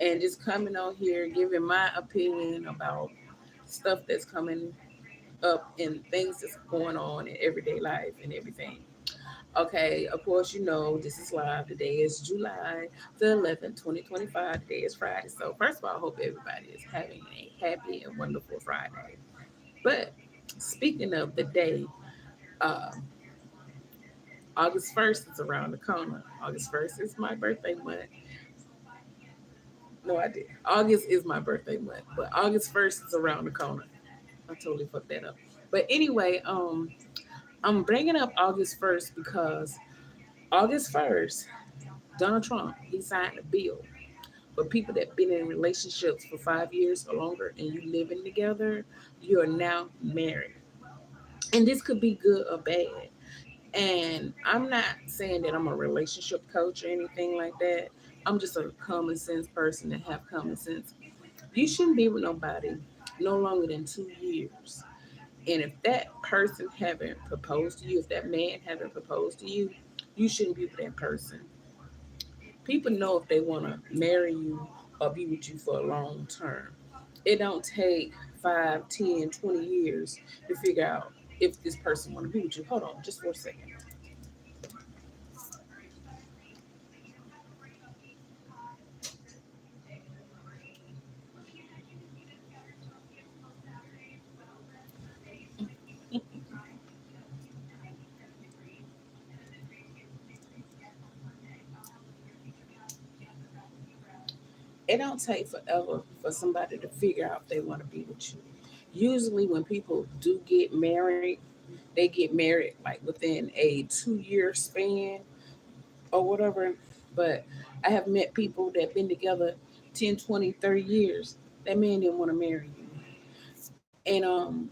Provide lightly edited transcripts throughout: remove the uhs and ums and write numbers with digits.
and just coming on here giving my opinion about stuff that's coming up and things that's going on in everyday life and everything. Okay, of course, you know, this is live. Today is July the 11th, 2025. Today is Friday. So, first of all, I hope everybody is having a happy and wonderful Friday. But speaking of the day, uh, August 1st is around the corner. August 1st is my birthday month. No, I did. August is my birthday month, but August 1st is around the corner. I totally fucked that up. But anyway, I'm bringing up August 1st because August 1st, Donald Trump, he signed a bill for people that been in relationships for 5 years or longer and you living together, you are now married. And this could be good or bad. And I'm not saying that I'm a relationship coach or anything like that. I'm just a common sense person that have common sense. You shouldn't be with nobody no longer than 2 years. And if that person haven't proposed to you, if that man haven't proposed to you, you shouldn't be with that person. People know if they want to marry you or be with you for a long term. It don't take 5, 10, 20 years to figure out if this person want to be with you. Hold on, just for a second. It don't take forever for somebody to figure out if they want to be with you. Usually, when people do get married, they get married like within a 2 year span or whatever. But I have met people that been together 10, 20, 30 years. That man didn't want to marry you. And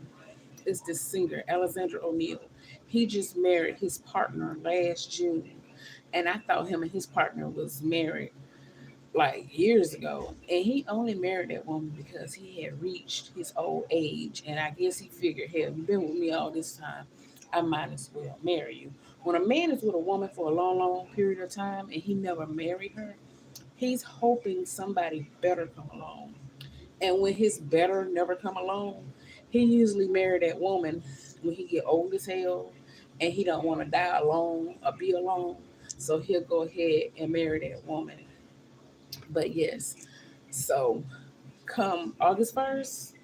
it's this singer, Alexander O'Neal. He just married his partner last June. And I thought him and his partner was married like years ago. And he only married that woman because he had reached his old age. And I guess he figured, hell, you've been with me all this time. I might as well marry you. When a man is with a woman for a long, long period of time and he never married her, he's hoping somebody better come along. And when his better never come along, he usually marry that woman when he get old as hell and he don't want to die alone or be alone. So he'll go ahead and marry that woman. But yes, so come August 1st,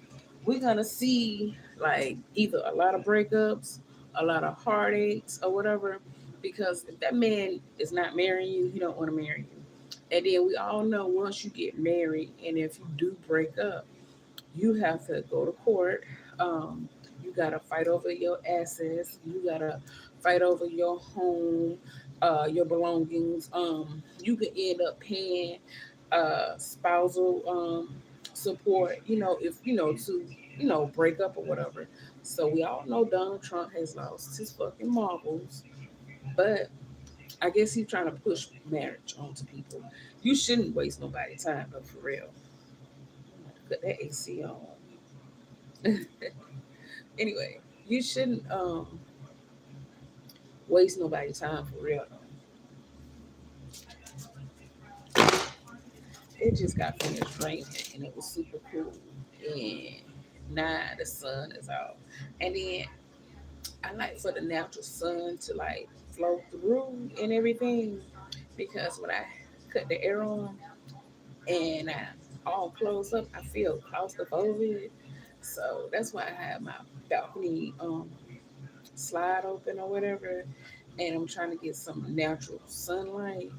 we're gonna see like either a lot of breakups, a lot of heartaches, or whatever. Because if that man is not marrying you, he don't want to marry you. And then we all know once you get married, and if you do break up, you have to go to court. You gotta fight over your assets. You gotta fight over your home, your belongings. You could end up paying spousal support. If to break up or whatever. So we all know Donald Trump has lost his fucking marbles, but I guess he's trying to push marriage onto people. You shouldn't waste nobody's time, but for real. Put that AC on. Anyway, you shouldn't waste nobody's time for real though. It just got finished raining and it was super cool. And now the sun is out. And then I like for the natural sun to like flow through and everything because when I cut the air on and I all close up, I feel claustrophobic. So that's why I have my balcony slide open or whatever, and I'm trying to get some natural sunlight.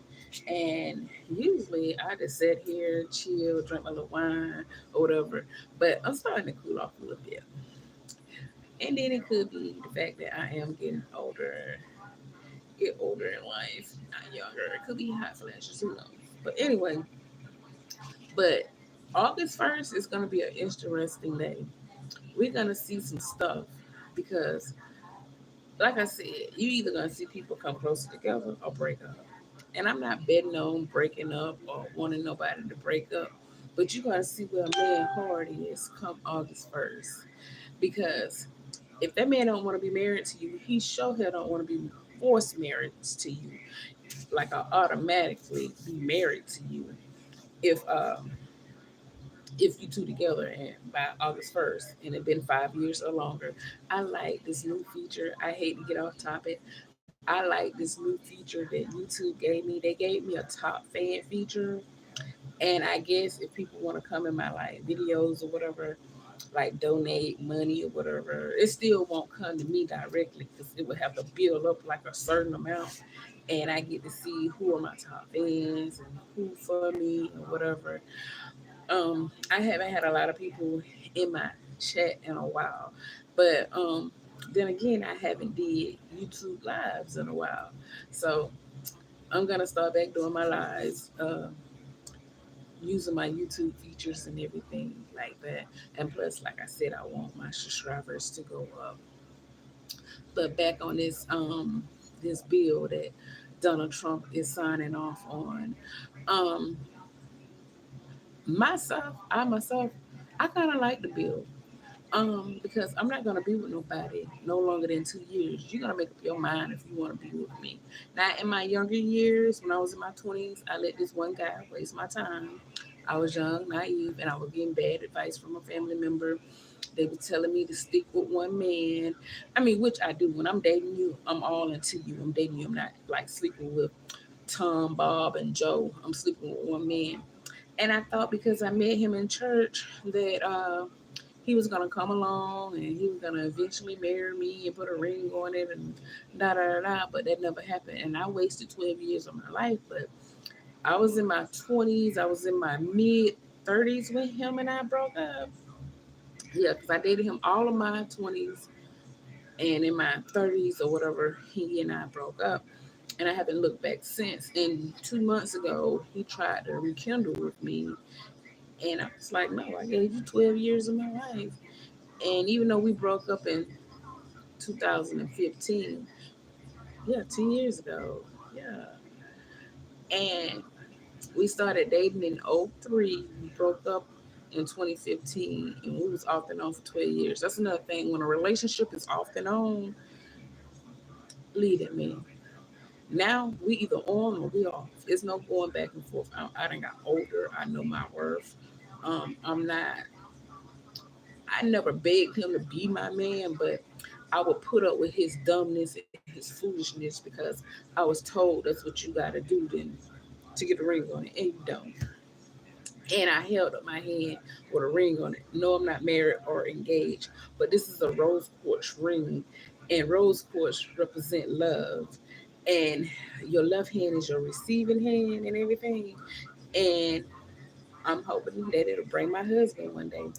And usually I just sit here, chill, drink my little wine or whatever. But I'm starting to cool off a little bit. And then it could be the fact that I am getting older, get older in life, not younger. It could be hot flashes, who knows? But anyway, but August 1st is going to be an interesting day. We're going to see some stuff because like I said, you either gonna see people come closer together or break up. And I'm not betting on breaking up or wanting nobody to break up, but you gotta see where a man heart is come August 1st. Because if that man don't want to be married to you, he sure hell don't want to be forced married to you. Like I automatically be married to you. if if you two together and by August 1st, and it's been 5 years or longer. I like this new feature. I hate to get off topic. I like this new feature that YouTube gave me. They gave me a top fan feature. And I guess if people want to come in my like videos or whatever, like donate money or whatever, it still won't come to me directly because it would have to build up like a certain amount. And I get to see who are my top fans and who for me or whatever. I haven't had a lot of people in my chat in a while, but then again, I haven't did YouTube lives in a while, so I'm gonna start back doing my lives, using my YouTube features and everything like that. And plus, like I said, I want my subscribers to go up. But back on this bill that Donald Trump is signing off on. Um, myself, I kind of like the bill. Because I'm not gonna be with nobody no longer than 2 years. You're gonna make up your mind if you want to be with me. Now, in my younger years, when I was in my 20s, I let this one guy waste my time. I was young, naive, and I was getting bad advice from a family member. They were telling me to stick with one man. I mean, which I do. When I'm dating you, I'm all into you. I'm dating you. I'm not like sleeping with Tom, Bob, and Joe. I'm sleeping with one man. And I thought because I met him in church that he was gonna come along and he was gonna eventually marry me and put a ring on it and da da da da. But that never happened, and I wasted 12 years of my life. But I was in my 20s. I was in my mid 30s when him and I broke up. Yeah, because I dated him all of my 20s, and in my 30s or whatever, he and I broke up. And I haven't looked back since. And 2 months ago, he tried to rekindle with me. And I was like, no, I gave you 12 years of my life. And even though we broke up in 2015, yeah, 10 years ago, yeah. And we started dating in '03. We broke up in 2015, and we was off and on for 12 years. That's another thing. When a relationship is off and on, leave it, man. Now we either on or we off. It's no going back and forth. I done got older. I know my worth. I'm not. I never begged him to be my man, but I would put up with his dumbness and his foolishness because I was told that's what you got to do then to get a ring on it, and you don't. And I held up my hand with a ring on it. No, I'm not married or engaged, but this is a rose quartz ring, and rose quartz represent love. And your left hand is your receiving hand and everything. And I'm hoping that it'll bring my husband one day.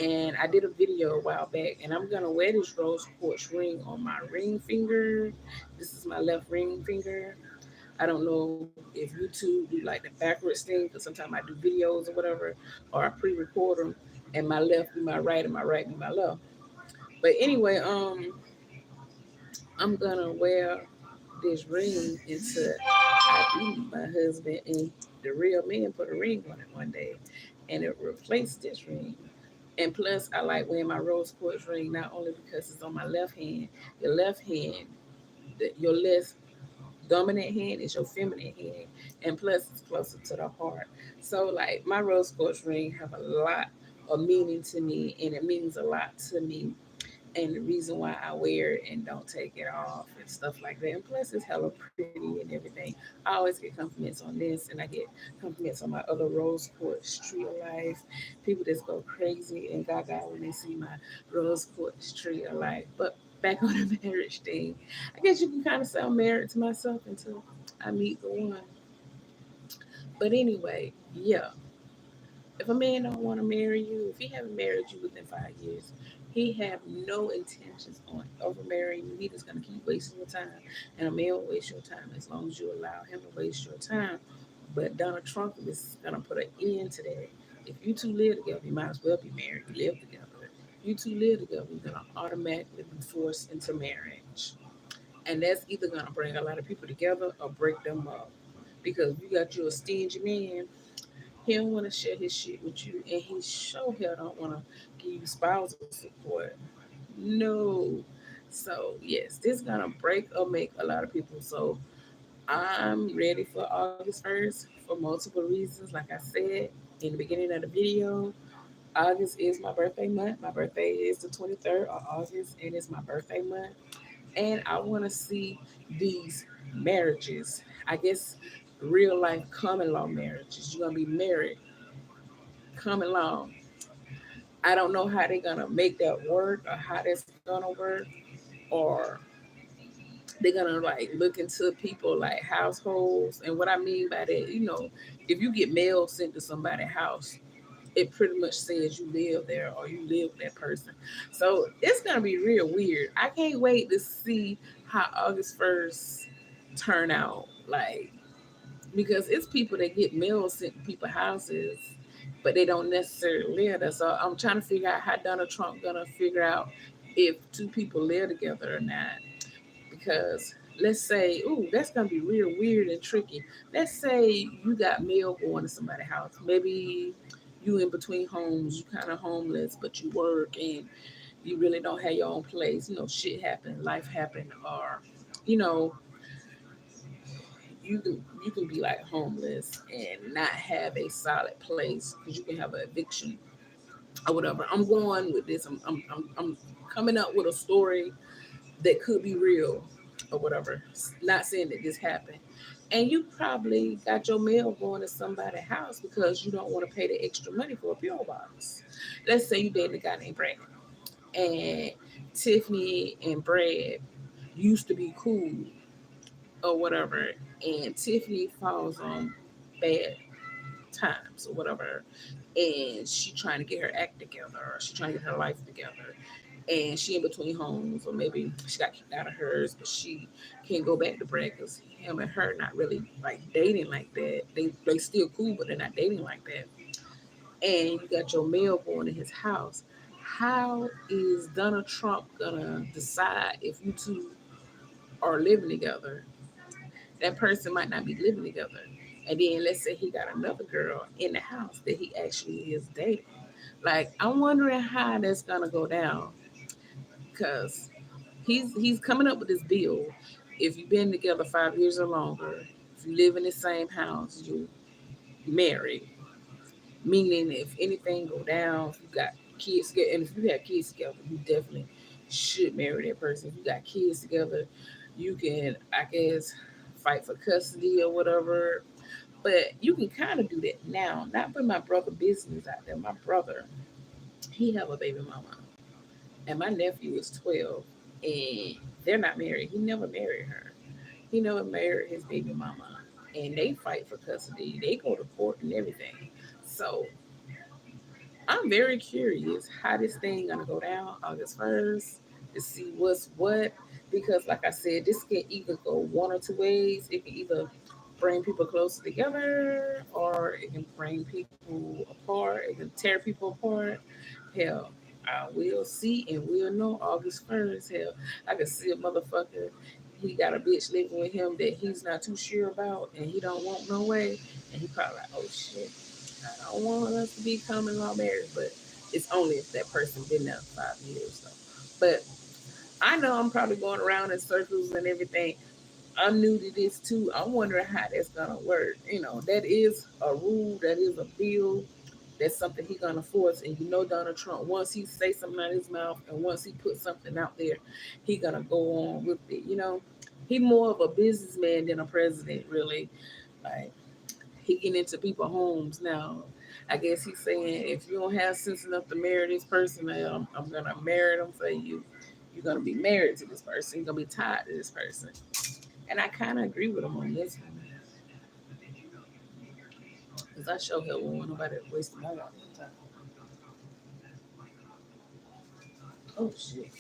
And I did a video a while back, and I'm gonna wear this rose quartz ring on my ring finger. This is my left ring finger. I don't know if YouTube do like the backwards thing because sometimes I do videos or whatever, or I pre-record them, and my left be my right and my right be my left. But anyway, I'm gonna wear this ring until I meet my husband, and the real man put a ring on it one day, and it replaced this ring. And plus, I like wearing my rose quartz ring not only because it's on my left hand. Your left hand, your less dominant hand is your feminine hand, and plus it's closer to the heart. So, like my rose quartz ring have a lot of meaning to me, and it means a lot to me, and the reason why I wear it and don't take it off and stuff like that. And plus, it's hella pretty and everything. I always get compliments on this, and I get compliments on my other rose quartz tree of life. People just go crazy and gaga when they see my rose quartz tree of life. But back on the marriage thing, I guess you can kind of say I'm married to myself until I meet the one. But anyway, yeah, if a man don't want to marry you, if he haven't married you within 5 years, he have no intentions on over marrying you. He just gonna keep wasting your time, and a man will waste your time as long as you allow him to waste your time. But Donald Trump is gonna put an end to that. If you two live together, you might as well be married. You live together. If you two live together, you're gonna automatically be forced into marriage, and that's either gonna bring a lot of people together or break them up. Because you got you a stingy man, he don't want to share his shit with you, and he sure hell don't want to give you spousal support. No. So yes, this gonna break or make a lot of people. So I'm ready for August 1st for multiple reasons. Like I said in the beginning of the video, August is my birthday month. My birthday is the 23rd of August, and it's my birthday month. And I want to see these marriages. I guess real life common law marriages. You're going to be married, common law. I don't know how they're going to make that work or how that's going to work, or they're gonna like look into people like households. And what I mean by that, if you get mail sent to somebody's house, it pretty much says you live there or you live with that person. So it's gonna be real weird. I can't wait to see how August 1st turn out. Like, because it's people that get mail sent to people's houses, but they don't necessarily live there. So I'm trying to figure out how Donald Trump gonna figure out if two people live together or not. Because let's say, ooh, that's gonna be real weird and tricky. Let's say you got mail going to somebody's house. Maybe you in between homes, you kind of homeless, but you work and you really don't have your own place. Shit happen, life happen, or you know, you can be like homeless and not have a solid place because you can have an eviction or whatever. I'm going with this. I'm coming up with a story that could be real or whatever. Not saying that this happened. And you probably got your mail going to somebody's house because you don't want to pay the extra money for a PO box. Let's say you dated a guy named Brad, and Tiffany and Brad used to be cool or whatever, and Tiffany falls on bad times or whatever, and she trying to get her act together, or she trying to get her life together, and she in between homes, or maybe she got kicked out of hers, but she can't go back to Brad because him and her not really like dating like that. They still cool, but they're not dating like that. And you got your mail going to his house. How is Donald Trump gonna decide if you two are living together? That person might not be living together. And then let's say he got another girl in the house that he actually is dating. Like, I'm wondering how that's gonna go down because he's coming up with this bill. If you've been together 5 years or longer, if you live in the same house, you married. Meaning, if anything go down, if you got kids together, and if you have kids together, you definitely should marry that person. If you got kids together, you can, I guess, fight for custody or whatever. But you can kind of do that now. Not put my brother business out there. My brother, he have a baby mama, and my nephew is 12, and they're not married. He never married her. He never married his baby mama, and they fight for custody. They go to court and everything. So I'm very curious how this thing gonna go down August 1st to see what's what. Because like I said, this can either go one or two ways. It can either bring people closer together, or it can bring people apart. It can tear people apart. Hell, I will see and we'll know August 1st. Hell, I can see a motherfucker. He got a bitch living with him that he's not too sure about and he don't want no way. And he probably like, oh shit, I don't want us to be common law marriage, but it's only if that person been there 5 years though. But I know I'm probably going around in circles and everything. I'm new to this too. I'm wondering how that's gonna work. That is a rule, that is a bill, that's something he gonna force. And Donald Trump, once he say something out of his mouth and once he put something out there, he gonna go on with it. He more of a businessman than a president, really. Like, he getting into people's homes now. I guess he's saying, if you don't have sense enough to marry this person, I'm gonna marry them for you. You're gonna be married to this person. You're gonna be tied to this person. And I kind of agree with him on this one because I sure hell won't want nobody wasting my life. Oh shit!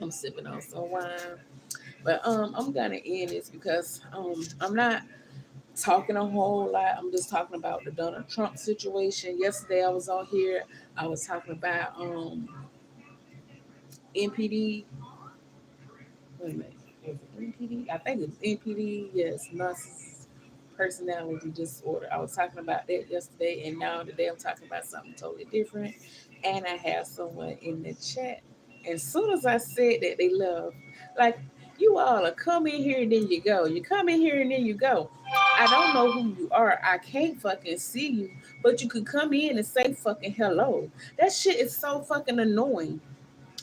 I'm sipping on some wine, but I'm gonna end this because I'm not talking a whole lot. I'm just talking about the Donald Trump situation. Yesterday I was on here. I was talking about NPD. Wait a minute. Was it NPD? I think it's NPD. Yes, narcissist personality disorder. I was talking about that yesterday, and now today I'm talking about something totally different. And I have someone in the chat. And as soon as I said that, they left. Like, You all are come in here and then you go. You come in here and then you go. I don't know who you are. I can't fucking see you, but you could come in and say fucking hello. That shit is so fucking annoying.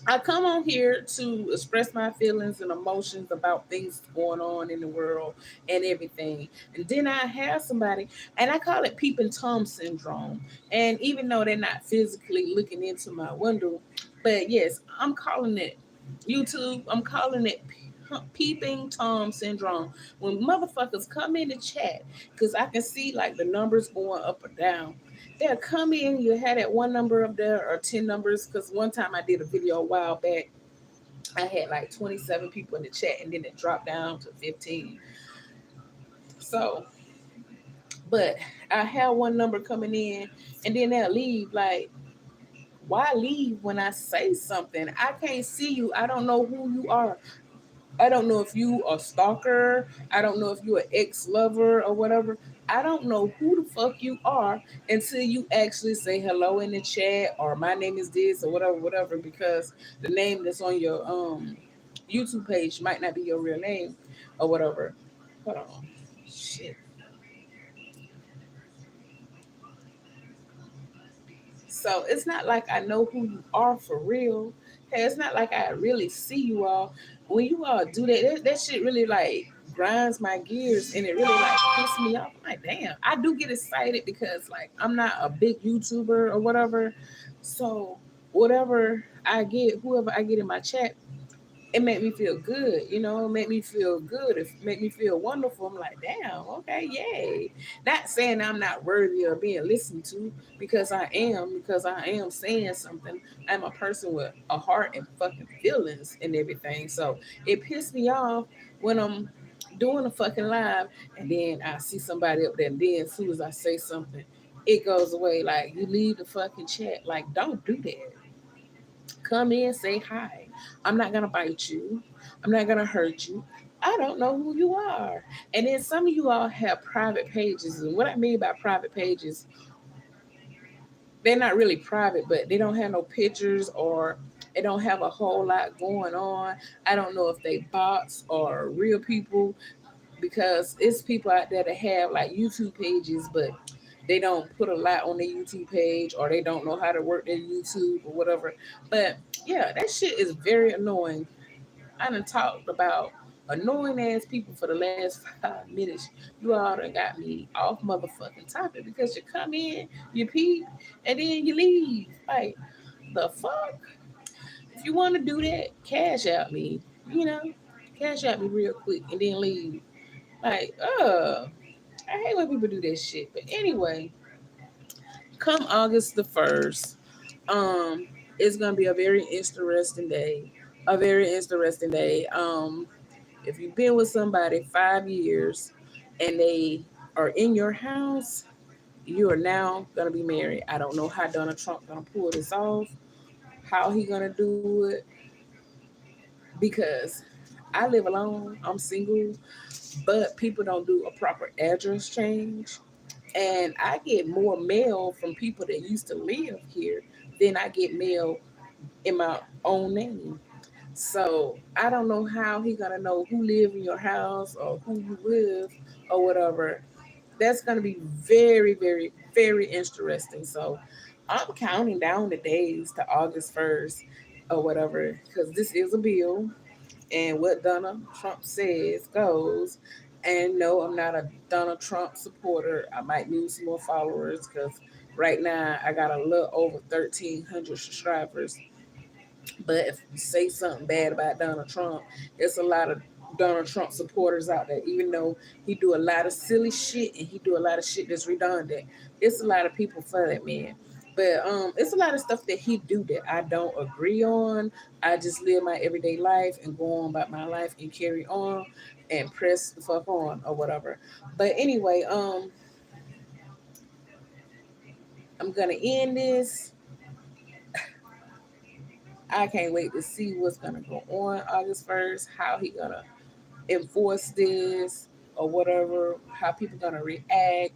I come on here to express my feelings and emotions about things going on in the world and everything. And then I have somebody, and I call it peeping Tom syndrome. And even though they're not physically looking into my window, but yes, I'm calling it YouTube, I'm calling it peeping Tom syndrome. When motherfuckers come in the chat, because I can see like the numbers going up or down, they'll come in, you had that one number up there or 10 numbers. Because one time I did a video a while back, I had like 27 people in the chat and then it dropped down to 15. So, but I have one number coming in and then they'll leave. Like, why leave when I say something? I can't see you. I don't know who you are. I don't know if you a stalker. I don't know if you an ex-lover or whatever. I don't know who the fuck you are until you actually say hello in the chat or my name is this or whatever, whatever, because the name that's on your YouTube page might not be your real name or whatever. Hold on. Shit. So it's not like I know who you are for real. Hey, it's not like I really see you all. When you all do that shit really like grinds my gears and it really like pisses me off. I'm like, damn, I do get excited because like I'm not a big YouTuber or whatever. So whatever I get, whoever I get in my chat, it made me feel good, it made me feel good. It made me feel wonderful. I'm like, damn, okay, yay. Not saying I'm not worthy of being listened to, because I am saying something. I'm a person with a heart and fucking feelings and everything. So it pissed me off when I'm doing a fucking live and then I see somebody up there and then as soon as I say something, it goes away. Like, you leave the fucking chat. Like, don't do that. Come in, say hi. I'm not gonna bite you. I'm not gonna hurt you. I don't know who you are. And then some of you all have private pages. And what I mean by private pages, they're not really private, but they don't have no pictures or they don't have a whole lot going on. I don't know if they bots or real people, because it's people out there that have like YouTube pages, but they don't put a lot on their YouTube page or they don't know how to work their YouTube or whatever. But yeah, that shit is very annoying. I done talked about annoying ass people for the last 5 minutes. You all done got me off motherfucking topic because you come in, you pee, and then you leave. Like, the fuck? If you want to do that, cash out me. You know, cash out me real quick and then leave. Like, I hate when people do that shit. But anyway, come August the 1st, um, it's gonna be a very interesting day. A very interesting day. If you've been with somebody 5 years and they are in your house, you are now gonna be married. I don't know how Donald Trump gonna pull this off, how he gonna do it, because I live alone. I'm single, but people don't do a proper address change. And I get more mail from people that used to live here than I get mail in my own name. So I don't know how he gonna know who live in your house or who you live or whatever. That's gonna be very, very, very interesting. So I'm counting down the days to August 1st or whatever, because this is a bill and what Donald Trump says goes. And no, I'm not a Donald Trump supporter. I might lose some more followers because right now I got a little over 1,300 subscribers. But if you say something bad about Donald Trump, there's a lot of Donald Trump supporters out there. Even though he do a lot of silly shit and he do a lot of shit that's redundant, it's a lot of people for that man. But it's a lot of stuff that he do that I don't agree on. I just live my everyday life and go on about my life and carry on and press the fuck on or whatever. But anyway, I'm gonna end this. I can't wait to see what's gonna go on August 1st, how he gonna enforce this or whatever, how people gonna react,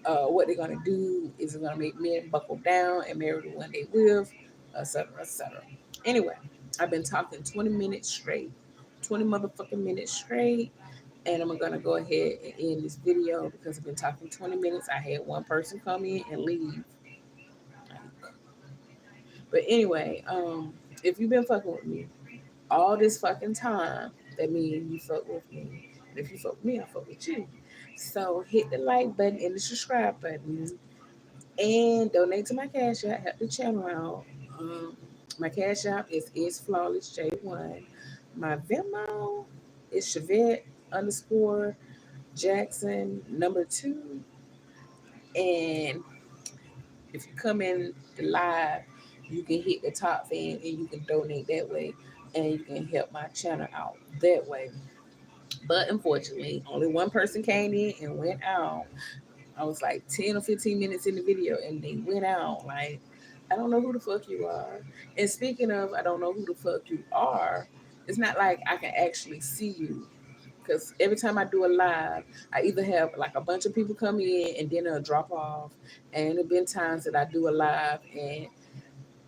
what they're gonna do. Is it gonna make men buckle down and marry the one they with, etc., etc. Anyway, I've been talking 20 minutes straight. 20 motherfucking minutes straight. And I'm gonna go ahead and end this video because I've been talking 20 minutes. I had one person come in and leave. But anyway, if you've been fucking with me all this fucking time, that means you fuck with me. And if you fuck with me, I fuck with you. So hit the like button and the subscribe button and donate to my cash app. Help the channel out. My cash app is flawless J1. My Venmo is Chevette underscore Jackson number 2. And if you come in the live, you can hit the top fan and you can donate that way, and you can help my channel out that way. But unfortunately, only one person came in and went out. I was like 10 or 15 minutes in the video and they went out. Like, I don't know who the fuck you are. And speaking of, I don't know who the fuck you are, it's not like I can actually see you. Because every time I do a live, I either have like a bunch of people come in and then they'll drop off. And there have been times that I do a live and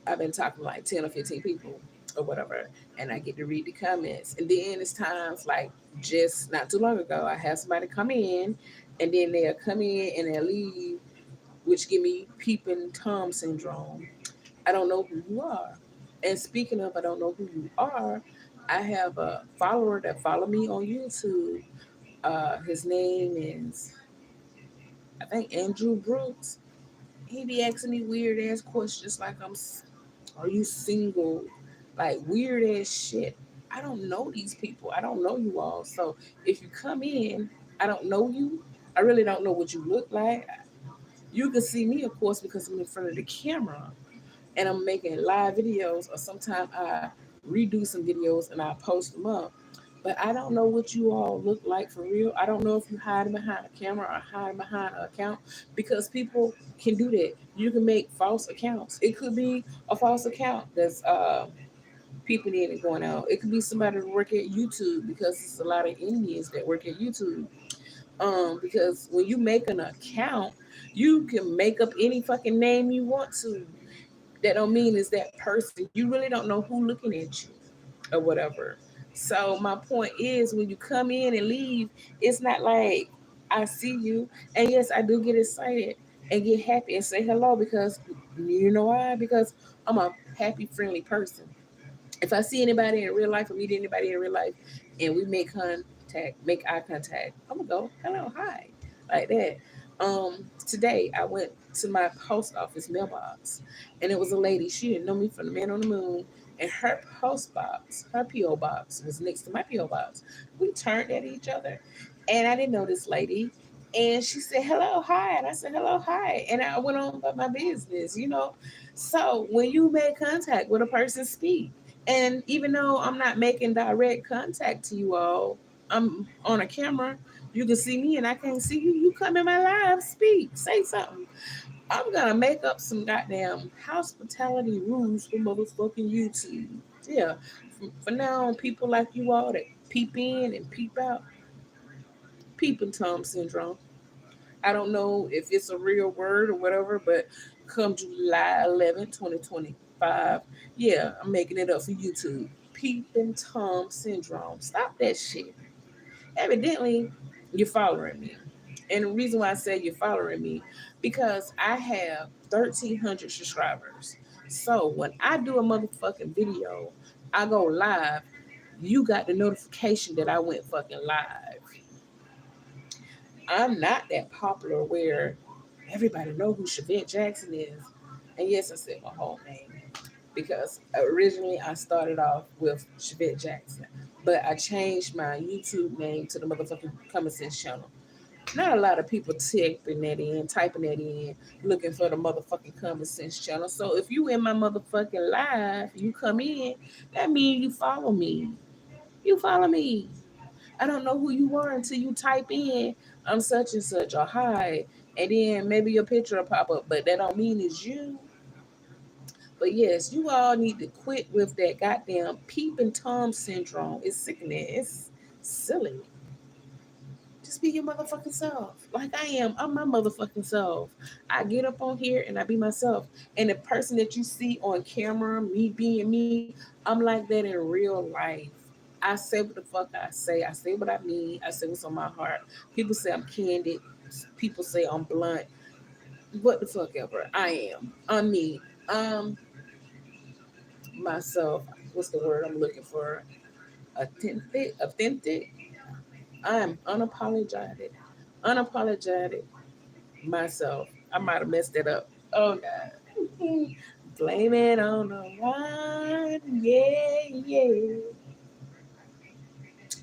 I've been talking to like 10 or 15 people or whatever, and I get to read the comments. And then it's times like just not too long ago, I had somebody come in and then they'll come in and they'll leave, which give me peeping Tom syndrome. I don't know who you are. And speaking of, I don't know who you are, I have a follower that follow me on YouTube. His name is, I think, Andrew Brooks. He be asking me weird ass questions like are you single? Like weird ass shit. I don't know these people. I don't know you all. So if you come in, I don't know you. I really don't know what you look like. You can see me, of course, because I'm in front of the camera and I'm making live videos, or sometimes I redo some videos and I post them up. But I don't know what you all look like for real. I don't know if you hide behind a camera or hide behind an account, because people can do that. You can make false accounts. It could be a false account that's peeping in and going out. It could be somebody that work at YouTube, because there's a lot of Indians that work at YouTube. Because when you make an account, you can make up any fucking name you want to. That don't mean it's that person. You really don't know who looking at you or whatever. So my point is, when you come in and leave, it's not like I see you. And yes, I do get excited and get happy and say hello, because you know why? Because I'm a happy, friendly person. If I see anybody in real life or meet anybody in real life and we make eye contact, I'm gonna go, hello, hi, like that. Today I went to my post office mailbox and it was a lady. She didn't know me from the man on the moon, and her post box, her PO box was next to my PO box. We turned at each other, and I didn't know this lady. And she said, hello, hi. And I said, hello, hi. And I went on about my business, you know. So when you make contact with a person, speak. And even though I'm not making direct contact to you all, I'm on a camera. You can see me and I can't see you. You come in my live, speak, say something. I'm gonna make up some goddamn hospitality rules for motherfucking YouTube. Yeah. For now on, people like you all that peep in and peep out, peeping Tom syndrome. I don't know if it's a real word or whatever, but come July 11th, 2025, yeah, I'm making it up for YouTube. Peeping Tom syndrome. Stop that shit. Evidently, you're following me. And the reason why I say you're following me, because I have 1,300 subscribers. So when I do a motherfucking video, I go live, you got the notification that I went fucking live. I'm not that popular where everybody know who Chevette Jackson is. And yes, I said my whole name, because originally I started off with Chevette Jackson, but I changed my YouTube name to the motherfucking Common Sense channel. Not a lot of people typing that in, looking for the motherfucking Common Sense channel. So if you in my motherfucking live, you come in, that means you follow me. You follow me. I don't know who you are until you type in I'm such and such or hi, and then maybe your picture will pop up, but that don't mean it's you. But yes, you all need to quit with that goddamn peeping Tom syndrome. It's sickening. It's silly. Just be your motherfucking self. Like I am. I'm my motherfucking self. I get up on here and I be myself. And the person that you see on camera, me being me, I'm like that in real life. I say what the fuck I say. I say what I mean. I say what's on my heart. People say I'm candid. People say I'm blunt. What the fuck ever. I am. I'm me. Um, myself. What's the word I'm looking for? Authentic. Authentic. I'm unapologetic. Unapologetic myself. I might have messed it up. Oh God. Blame it on the one. Yeah, yeah.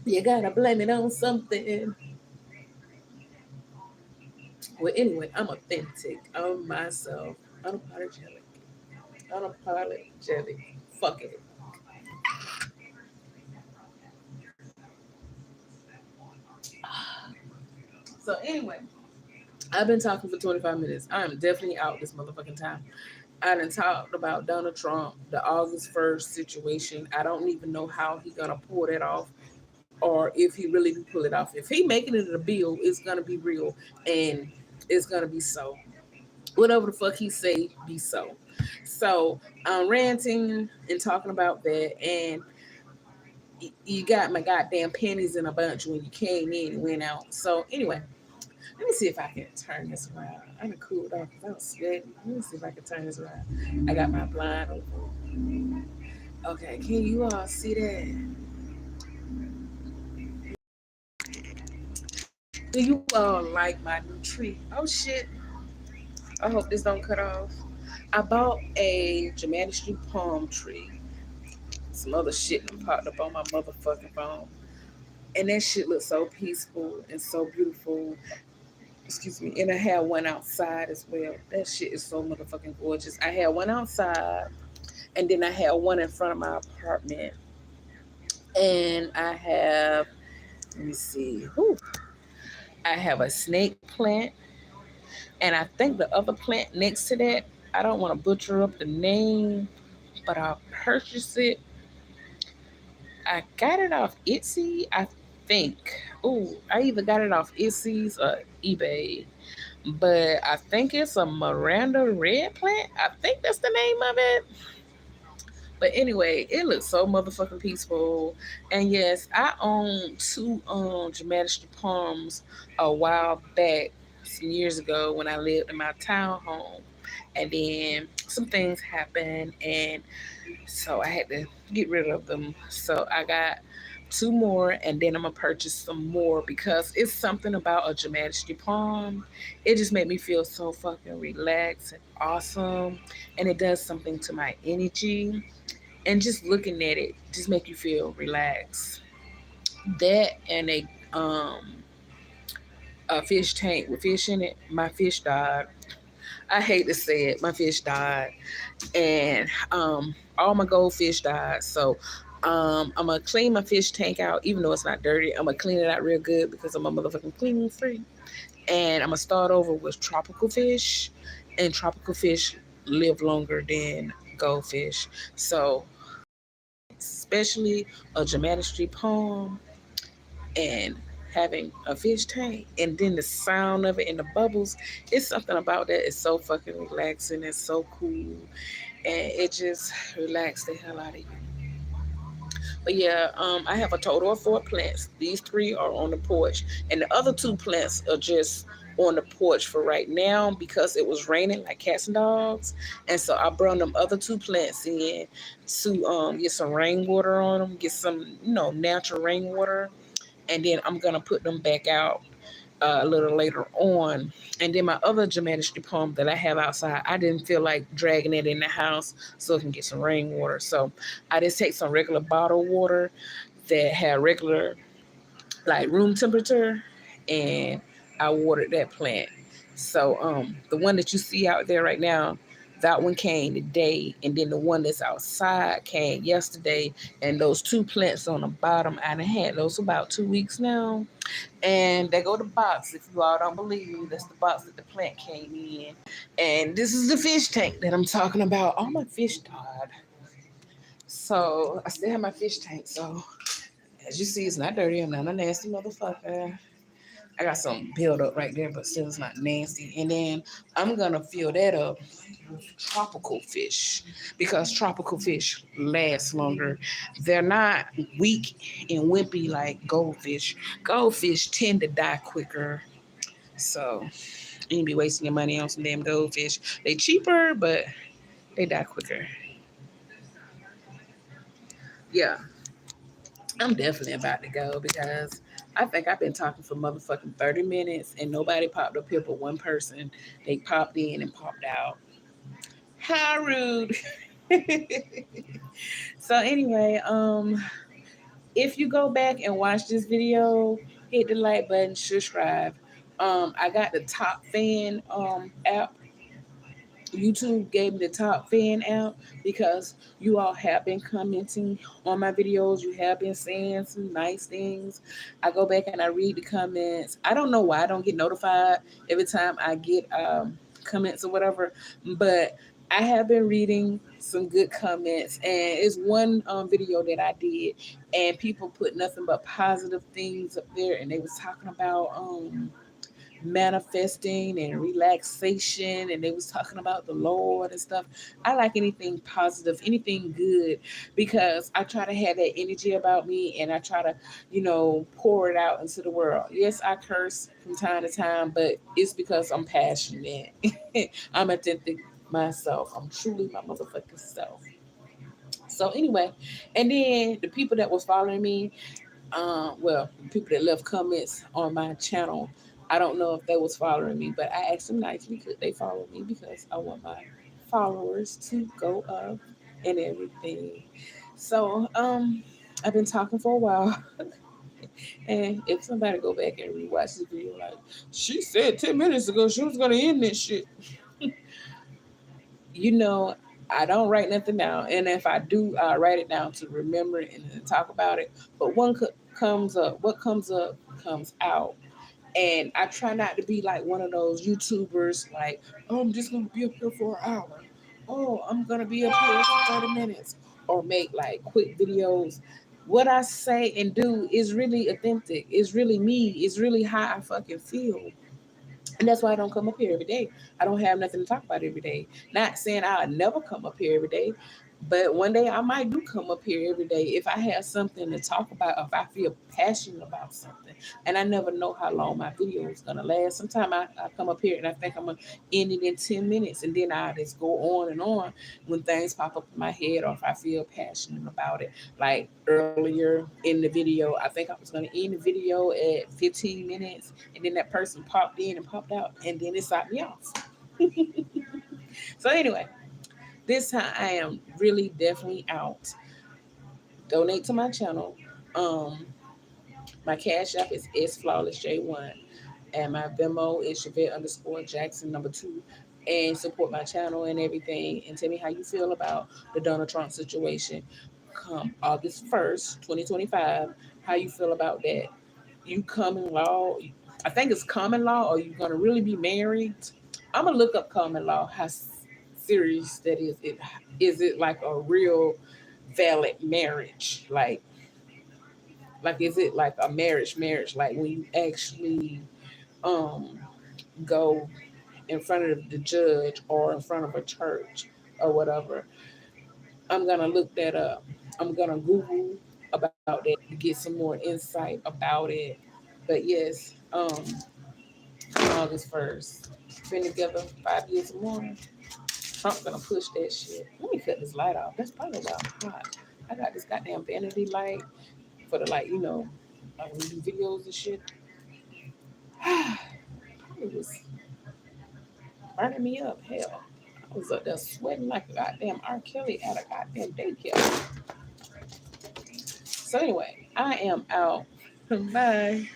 You gotta blame it on something. Well, anyway, I'm authentic. I'm myself. Unapologetic. Unapologetic. Fuck it. So anyway, I've been talking for 25 minutes. I am definitely out this motherfucking time. I done talked about Donald Trump, the August 1st situation. I don't even know how he gonna pull that off, or if he really do pull it off. If he making it a bill, it's gonna be real and it's gonna be so. Whatever the fuck he say, be so. So I'm ranting and talking about that, and you got my goddamn panties in a bunch when you came in and went out. So anyway, let me see if I can turn this around. I'm gonna cool it off because I was sweating. Let me see if I can turn this around. I got my blind open. Okay, can you all see that? Do you all like my new tree? Oh shit. I hope this don't cut off. I bought a Germanic Street palm tree. Some other shit done popped up on my motherfucking phone. And that shit looks so peaceful and so beautiful. Excuse me. And I had one outside as well. That shit is so motherfucking gorgeous. I had one outside, and then I had one in front of my apartment. And I have, let me see, whew, I have a snake plant, and I think the other plant next to that, I don't want to butcher up the name, but I purchased it. I got it off Etsy, I think. Oh, I either got it off Etsy's or eBay, but I think it's a Miranda red plant. I think that's the name of it. But anyway, it looks so motherfucking peaceful. And yes, I owned two Germanistic palms a while back, some years ago when I lived in my townhome. And then some things happened, and so I had to get rid of them. So I got two more, and then I'm gonna purchase some more because it's something about a Majesty palm. It just made me feel so fucking relaxed and awesome, and it does something to my energy. And just looking at it just make you feel relaxed. That and a fish tank with fish in it. My fish died. I hate to say it, my fish died, and all my goldfish died. So I'm gonna clean my fish tank out, even though it's not dirty. I'm gonna clean it out real good because I'm a motherfucking clean free. And I'm gonna start over with tropical fish, and tropical fish live longer than goldfish. So especially a dramatic street poem and having a fish tank and then the sound of it and the bubbles, it's something about that. It's so fucking relaxing. It's so cool, and it just relaxes the hell out of you. But yeah, I have a total of 4 plants. These 3 are on the porch, and the other 2 plants are just on the porch for right now because it was raining like cats and dogs. And so I brought them other 2 plants in to get some rainwater on them, get some natural rainwater, and then I'm gonna put them back out a little later on. And then my other dramatic poem that I have outside, I didn't feel like dragging it in the house so it can get some rainwater. So I just take some regular bottled water that had regular like room temperature, and I watered that plant. So the one that you see out there right now, that one came today, and then the one that's outside came yesterday. And those 2 plants on the bottom, I done had those about 2 weeks now. And there go the box. If you all don't believe me, that's the box that the plant came in. And this is the fish tank that I'm talking about. All my fish died. So I still have my fish tank. So as you see, it's not dirty. I'm not a nasty motherfucker. I got some build up right there, but still it's not nasty. And then I'm gonna fill that up with tropical fish because tropical fish last longer. They're not weak and wimpy like goldfish. Goldfish tend to die quicker. So you need be wasting your money on some damn goldfish. They cheaper, but they die quicker. Yeah, I'm definitely about to go because I think I've been talking for motherfucking 30 minutes and nobody popped up here but one person. They popped in and popped out. How rude. So anyway, if you go back and watch this video, hit the like button, subscribe. I got the top fan app. YouTube gave me the top fan app because you all have been commenting on my videos. You have been saying some nice things. I go back and I read the comments. I don't know why I don't get notified every time I get comments or whatever, but I have been reading some good comments, and it's one video that I did, and people put nothing but positive things up there, and they was talking about manifesting and relaxation, and they was talking about the Lord and stuff. I like anything positive, anything good, because I try to have that energy about me, and I try to, pour it out into the world. Yes, I curse from time to time, but it's because I'm passionate. I'm authentic myself. I'm truly my motherfucking self. So anyway, and then the people that was following me, people that left comments on my channel, I don't know if they was following me, but I asked them nicely could they follow me because I want my followers to go up and everything. So I've been talking for a while, and if somebody go back and rewatch this video, like she said 10 minutes ago she was gonna end this shit, you know. I don't write nothing down, and if I do, I write it down to remember it and then talk about it. But comes up, what comes up comes out. And I try not to be like one of those YouTubers, like, oh, I'm just gonna be up here for an hour. Oh, I'm gonna be up here for 30 minutes, or make like quick videos. What I say and do is really authentic. It's really me. It's really how I fucking feel. And that's why I don't come up here every day. I don't have nothing to talk about every day. Not saying I'll never come up here every day, but one day I might do come up here every day if I have something to talk about, if I feel passionate about something. And I never know how long my video is going to last. Sometimes I come up here and I think I'm going to end it in 10 minutes, and then I just go on and on when things pop up in my head or if I feel passionate about it. Like earlier in the video, I think I was going to end the video at 15 minutes, and then that person popped in and popped out, and then it stopped me off. So anyway, this time I am really definitely out. Donate to my channel. Um, my cash app is SFlawlessJ1, and my Venmo is Chevette_Jackson _2. And support my channel and everything, and tell me how you feel about the Donald Trump situation. Come August 1st, 2025, how you feel about that? You common law? I think it's common law, or you gonna really be married? I'm gonna look up common law. How serious that is? Is it like a real valid marriage? Like is it like a marriage? Like when you actually um go in front of the judge or in front of a church or whatever. I'm gonna look that up. I'm gonna Google about that to get some more insight about it. But yes, August 1st. Been together 5 years or more. Trump's gonna push that shit. Let me cut this light off. That's probably why I'm hot. I got this goddamn vanity light for the like, like when you do videos and shit. It was burning me up. Hell, I was up there sweating like a goddamn R. Kelly at a goddamn daycare. So anyway, I am out. Bye.